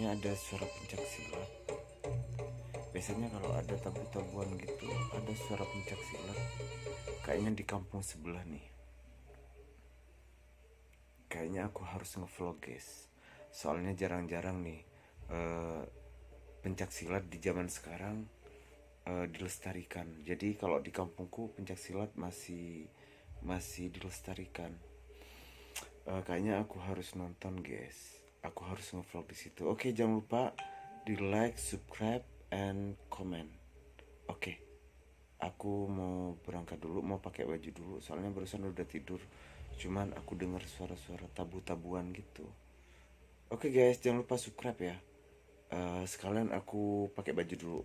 kayaknya ada suara pencak silat. Biasanya kalau ada tabu-tabuan gitu ada suara pencak silat. Kayaknya di kampung sebelah nih. Kayaknya aku harus ngevlog guys. Soalnya jarang-jarang nih pencak silat di zaman sekarang dilestarikan. Jadi kalau di kampungku pencak silat masih dilestarikan. Kayaknya aku harus nonton guys. Aku harus ngevlog di situ. Oke, jangan lupa di like, subscribe, and comment. Oke, aku mau berangkat dulu, mau pakai baju dulu. Soalnya barusan udah tidur. Cuman aku dengar suara-suara tabu-tabuan gitu. Oke guys, jangan lupa subscribe ya. Sekalian aku pakai baju dulu.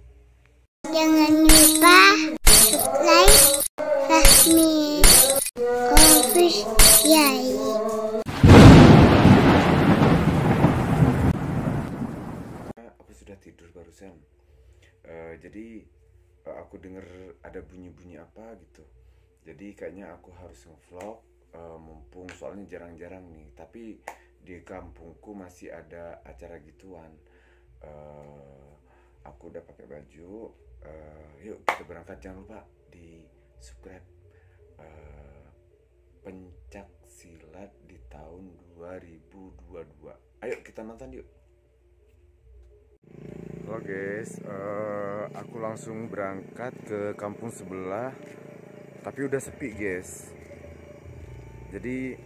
Jangan lupa subscribe Fahmi Official. Aku sudah tidur barusan. Jadi aku dengar ada bunyi-bunyi apa gitu. Jadi kayaknya aku harus ngevlog. Mumpung soalnya jarang-jarang nih. Tapi di kampungku masih ada acara gituan. Aku udah pakai baju. Yuk kita berangkat. Jangan lupa di subscribe pencak silat di tahun 2022. Ayo kita nonton yuk. Halo guys, aku langsung berangkat ke kampung sebelah. Tapi udah sepi guys. Jadi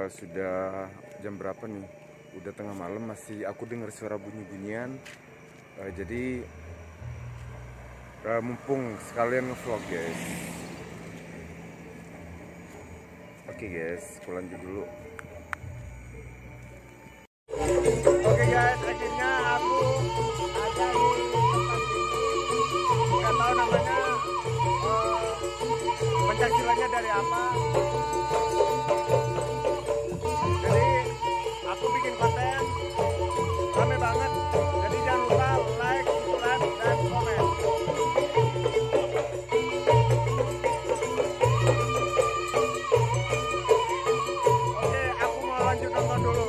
sudah jam berapa nih? Udah tengah malam, masih aku dengar suara bunyi-bunyian. Jadi mumpung sekalian ngevlog guys. Oke guys, aku lanjut dulu. Oke guys, akhirnya aku ada di tempat ini. Nggak tahu namanya pencak silatnya dari apa. Jadi aku bikin konten rame banget. Jadi jangan lupa like, subscribe, dan komen. Oke, aku mau lanjut nonton dulu.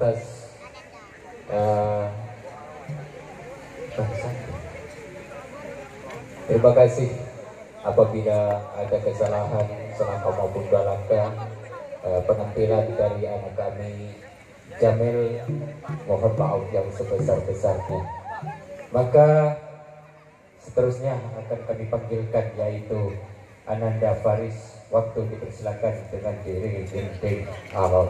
atas terima kasih apabila ada kesalahan selangkah maupun dua langkah penampilan dari anak kami Jamil, mohon maaf yang sebesar-besarnya. Maka seterusnya akan kami panggilkan yaitu Ananda Faris. Waktu dipersilakan dengan diri dinding al.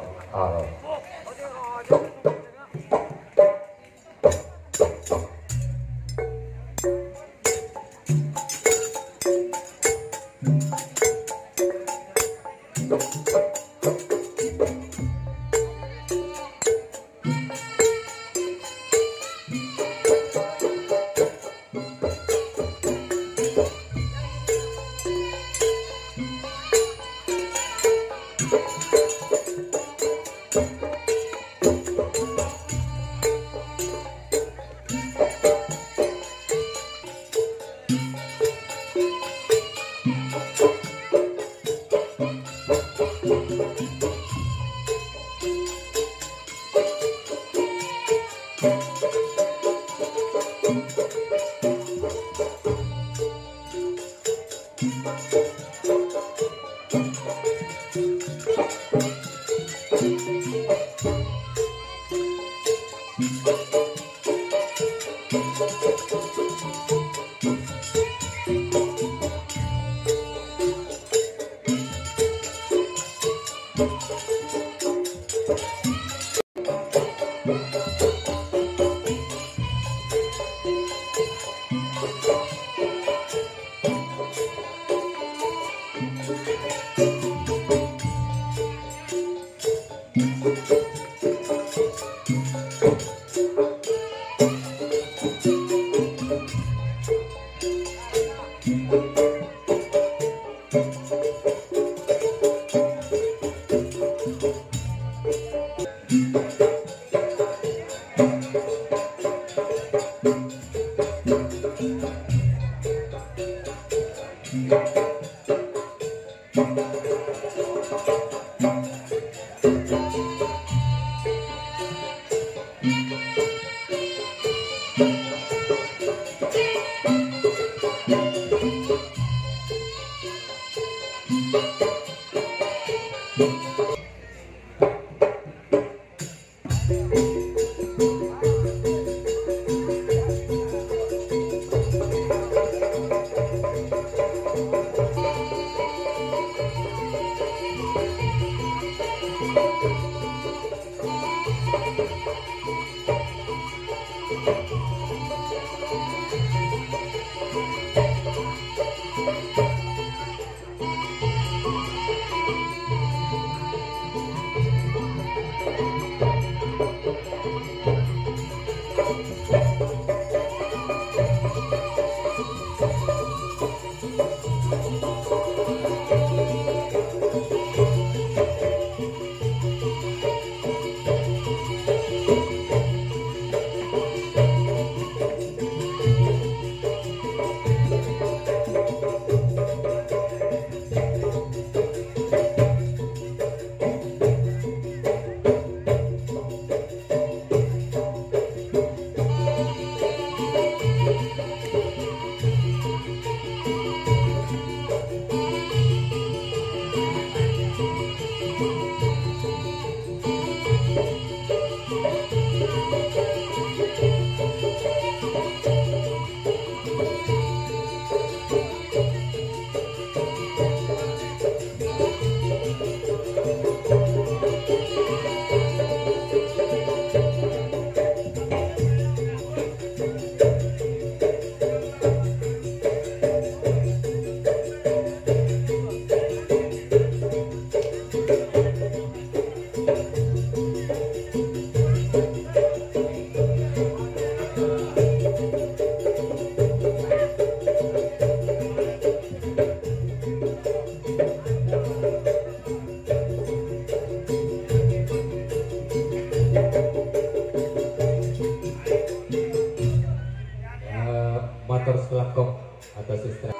Matur selakok atas istirahat.